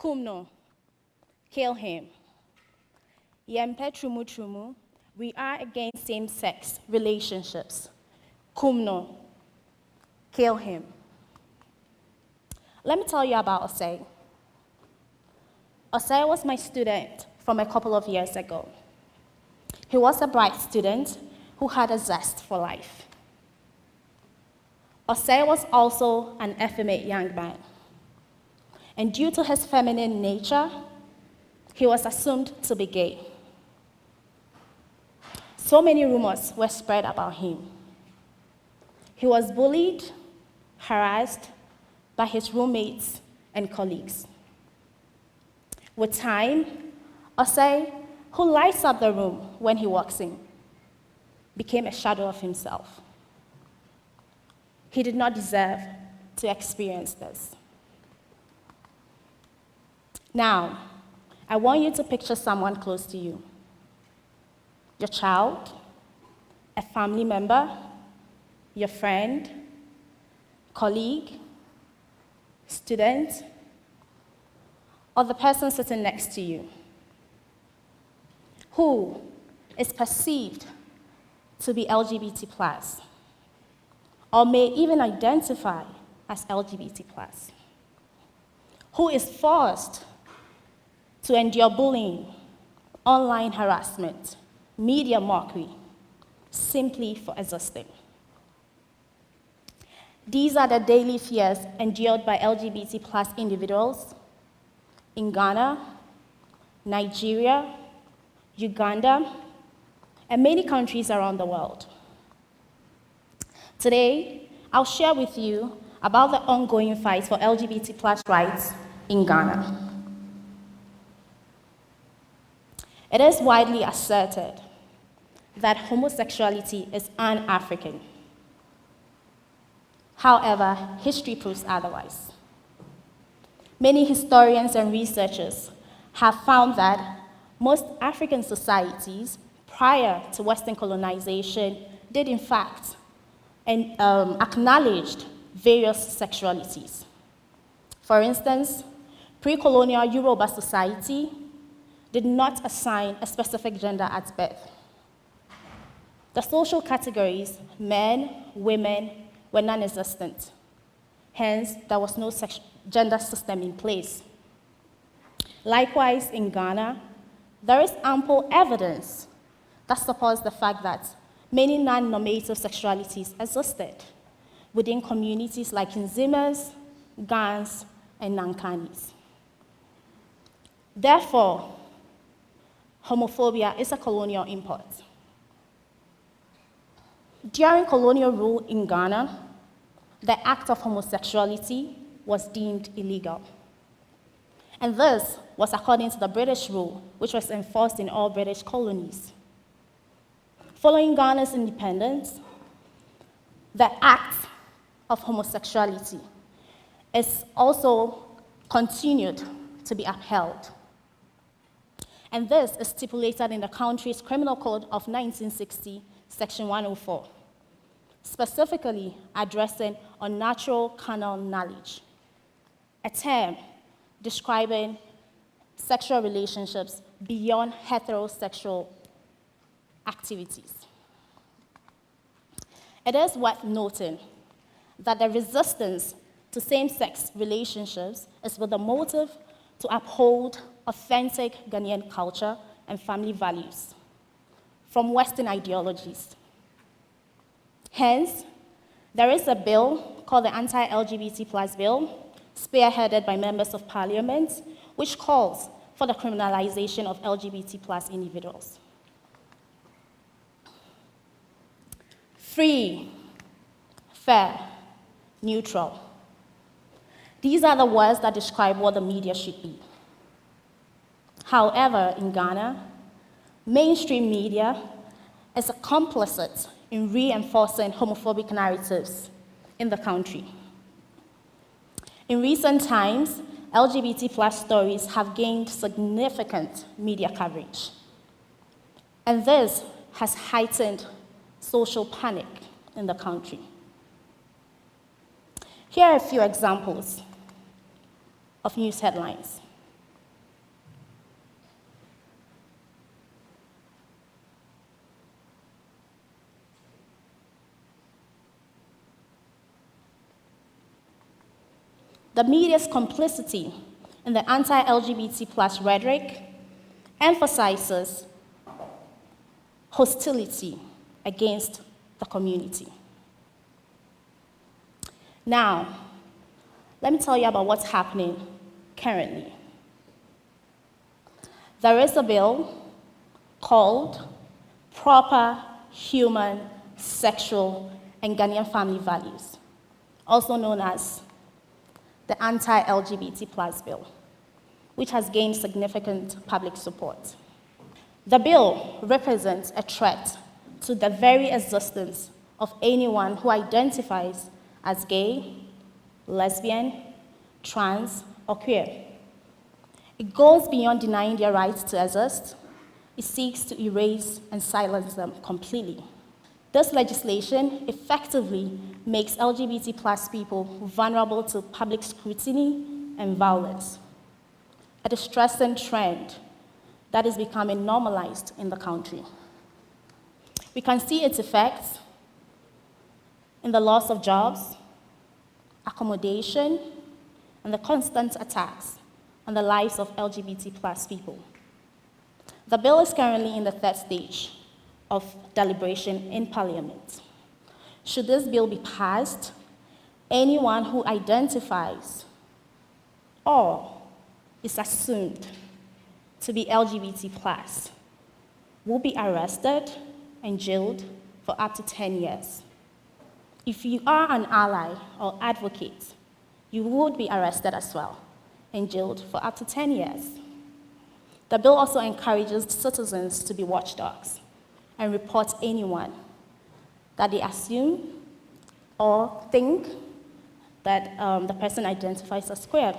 Kumno, kill him. Yempe trumu trumu, we are against same-sex relationships. Kumno, kill him. Let me tell you about Osei. Osei was my student from a couple of years ago. He was a bright student who had a zest for life. Osei was also an effeminate young man. And due to his feminine nature, he was assumed to be gay. So many rumors were spread about him. He was bullied, harassed by his roommates and colleagues. With time, Osei, who lights up the room when he walks in, became a shadow of himself. He did not deserve to experience this. Now, I want you to picture someone close to you. Your child, a family member, your friend, colleague, student, or the person sitting next to you, who is perceived to be LGBT+, or may even identify as LGBT+, who is forced to endure bullying, online harassment, media mockery, simply for existing. These are the daily fears endured by LGBT+ individuals in Ghana, Nigeria, Uganda, and many countries around the world. Today, I'll share with you about the ongoing fight for LGBT+ rights in Ghana. It is widely asserted that homosexuality is un-African. However, history proves otherwise. Many historians and researchers have found that most African societies prior to Western colonization did in fact acknowledged various sexualities. For instance, pre-colonial Yoruba society did not assign a specific gender at birth. The social categories, men, women, were non-existent. Hence, there was no gender system in place. Likewise, in Ghana, there is ample evidence that supports the fact that many non-normative sexualities existed within communities like Nzimas, Gans, and Nankanis. Therefore, homophobia is a colonial import. During colonial rule in Ghana, the act of homosexuality was deemed illegal. And this was according to the British rule, which was enforced in all British colonies. Following Ghana's independence, the act of homosexuality is also continued to be upheld. And this is stipulated in the country's Criminal Code of 1960, Section 104, specifically addressing unnatural carnal knowledge, a term describing sexual relationships beyond heterosexual activities. It is worth noting that the resistance to same-sex relationships is with the motive to uphold authentic Ghanaian culture and family values from Western ideologies. Hence, there is a bill called the Anti-LGBT+ Bill, spearheaded by members of parliament, which calls for the criminalization of LGBT+ individuals. Free, fair, neutral. These are the words that describe what the media should be. However, in Ghana, mainstream media is complicit in reinforcing homophobic narratives in the country. In recent times, LGBT+ stories have gained significant media coverage. And this has heightened social panic in the country. Here are a few examples of news headlines. The media's complicity in the anti-LGBT plus rhetoric emphasizes hostility against the community. Now, let me tell you about what's happening currently. There is a bill called Proper Human, Sexual, and Ghanaian Family Values, also known as the Anti-LGBT Plus Bill, which has gained significant public support. The bill represents a threat to the very existence of anyone who identifies as gay, lesbian, trans, or queer. It goes beyond denying their rights to exist. It seeks to erase and silence them completely. This legislation effectively makes LGBT plus people vulnerable to public scrutiny and violence, a distressing trend that is becoming normalized in the country. We can see its effects in the loss of jobs, accommodation, and the constant attacks on the lives of LGBT plus people. The bill is currently in the third stage of deliberation in Parliament. Should this bill be passed, anyone who identifies or is assumed to be LGBT plus will be arrested and jailed for up to 10 years. If you are an ally or advocate, you would be arrested as well and jailed for up to 10 years. The bill also encourages citizens to be watchdogs and report anyone that they assume or think that the person identifies as queer.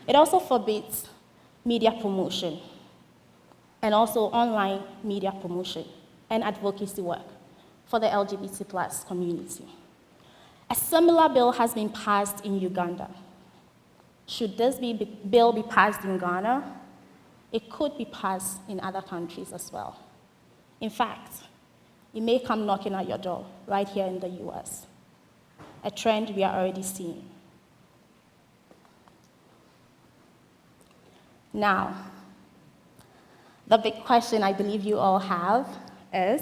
It also forbids media promotion and also online media promotion and advocacy work for the LGBT plus community. A similar bill has been passed in Uganda. Should this bill be passed in Ghana, it could be passed in other countries as well. In fact, it may come knocking at your door right here in the US, a trend we are already seeing. Now, the big question I believe you all have is,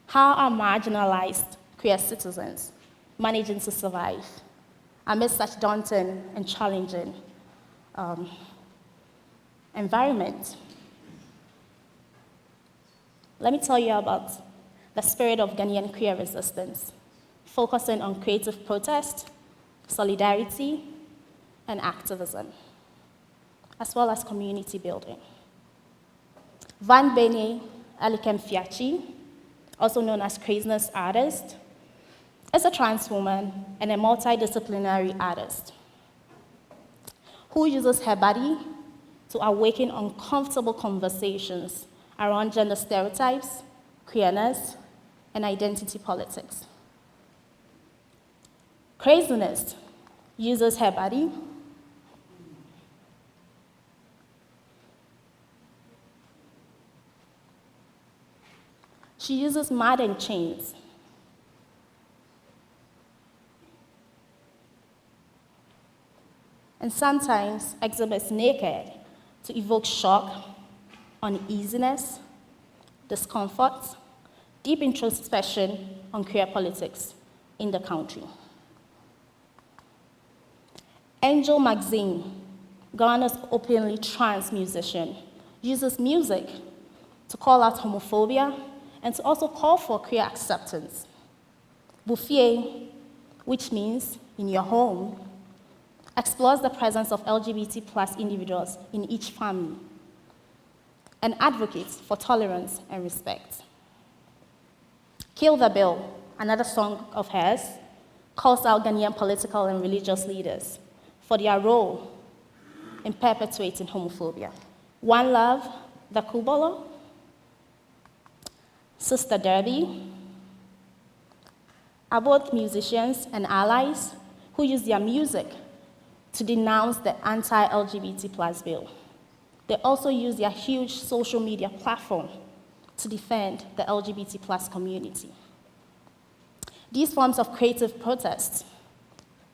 how are marginalized queer citizens managing to survive amidst such daunting and challenging environment? Let me tell you about the spirit of Ghanaian queer resistance, focusing on creative protest, solidarity, and activism, as well as community building. Van Bene Alikem-Fiachi, also known as Craziness Artist, is a trans woman and a multidisciplinary artist who uses her body to awaken uncomfortable conversations around gender stereotypes, queerness, and identity politics. Craziness uses her body She uses mud and chains and sometimes exhibits naked to evoke shock, uneasiness, discomfort, deep introspection on queer politics in the country. Angel Maxine, Ghana's openly trans musician, uses music to call out homophobia and to also call for queer acceptance. Bouffier, which means in your home, explores the presence of LGBT plus individuals in each family and advocates for tolerance and respect. Kill the Bill, another song of hers, calls out Ghanaian political and religious leaders for their role in perpetuating homophobia. One Love, the Kubolo, Sister Derby are both musicians and allies who use their music to denounce the anti-LGBT plus bill. They also use their huge social media platform to defend the LGBT plus community. These forms of creative protest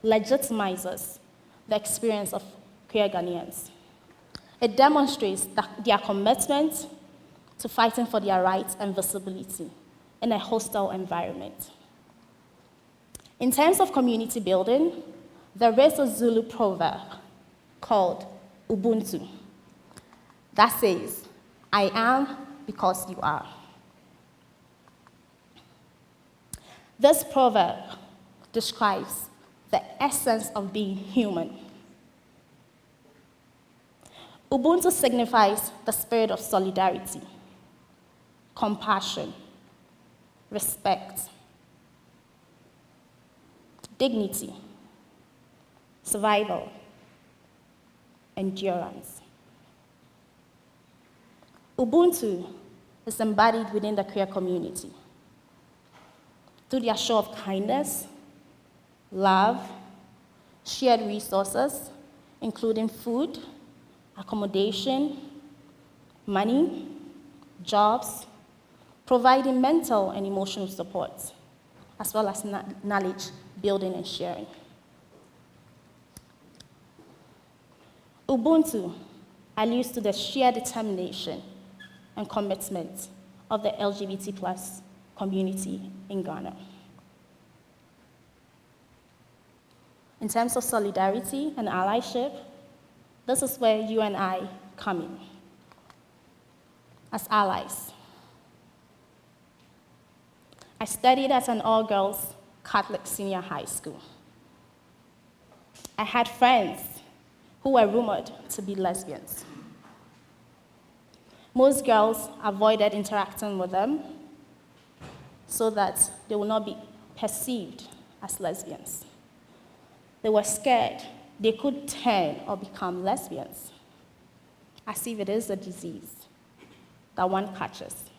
legitimizes the experience of queer Ghanaians. It demonstrates their commitment to fighting for their rights and visibility in a hostile environment. In terms of community building, there is a Zulu proverb called Ubuntu that says, "I am because you are." This proverb describes the essence of being human. Ubuntu signifies the spirit of solidarity, compassion, respect, dignity, survival, endurance. Ubuntu is embodied within the queer community through their show of kindness, love, shared resources, including food, accommodation, money, jobs, providing mental and emotional support, as well as knowledge building and sharing. Ubuntu alludes to the sheer determination and commitment of the LGBT plus community in Ghana. In terms of solidarity and allyship, this is where you and I come in as allies. I studied at an all-girls Catholic senior high school. I had friends who were rumored to be lesbians. Most girls avoided interacting with them so that they would not be perceived as lesbians. They were scared they could turn or become lesbians, as if it is a disease that one catches.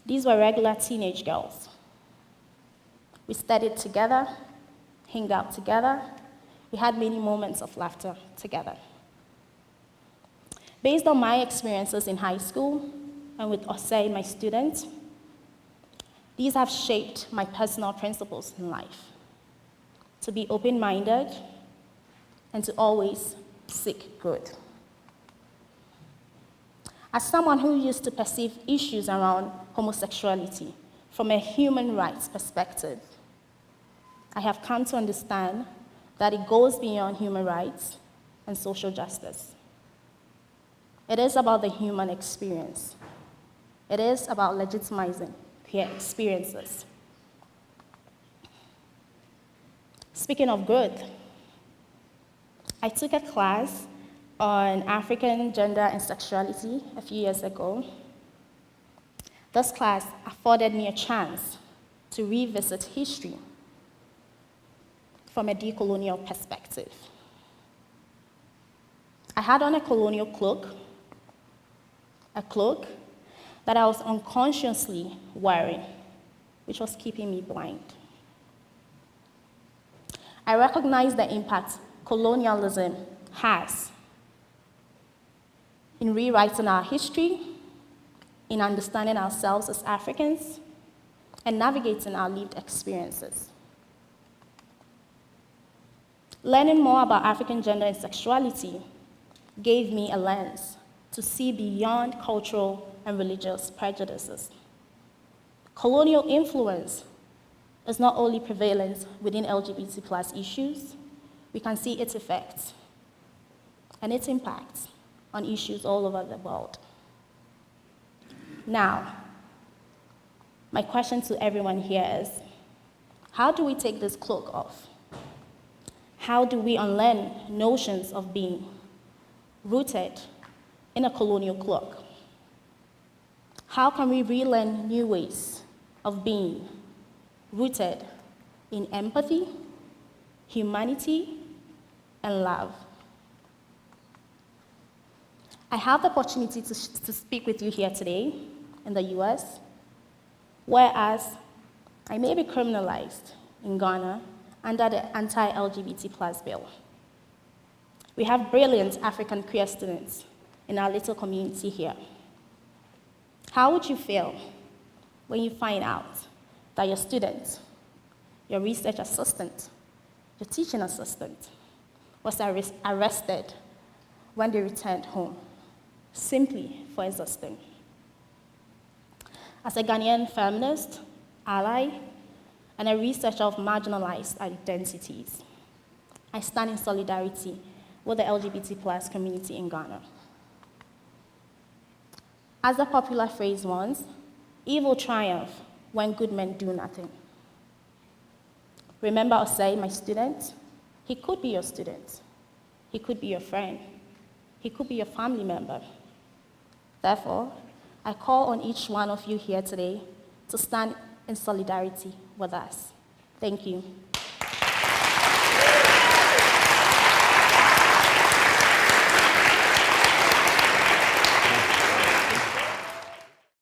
These were regular teenage girls. We studied together, hung out together, we had many moments of laughter together. Based on my experiences in high school and with Osei, my student, these have shaped my personal principles in life: to be open-minded and to always seek good. As someone who used to perceive issues around homosexuality from a human rights perspective, I have come to understand that it goes beyond human rights and social justice. It is about the human experience. It is about legitimizing queer experiences. Speaking of good, I took a class on African gender and sexuality a few years ago. This class afforded me a chance to revisit history from a decolonial perspective. I had on a colonial cloak, a cloak that I was unconsciously wearing, which was keeping me blind. I recognize the impact colonialism has in rewriting our history, in understanding ourselves as Africans, and navigating our lived experiences. Learning more about African gender and sexuality gave me a lens to see beyond cultural and religious prejudices. Colonial influence is not only prevalent within LGBT plus issues, we can see its effects and its impacts on issues all over the world. Now, my question to everyone here is, how do we take this cloak off? How do we unlearn notions of being rooted in a colonial cloak? How can we relearn new ways of being rooted in empathy, humanity, and love? I have the opportunity to speak with you here today in the US, whereas I may be criminalized in Ghana under the anti-LGBT plus bill. We have brilliant African queer students in our little community here. How would you feel when you find out that your student, your research assistant, your teaching assistant, was arrested when they returned home, simply for existing. As a Ghanaian feminist, ally, and a researcher of marginalized identities, I stand in solidarity with the LGBT+ community in Ghana. As the popular phrase runs, evil triumph when good men do nothing. Remember Osei, my student? He could be your student. He could be your friend. He could be your family member. Therefore, I call on each one of you here today to stand in solidarity with us. Thank you.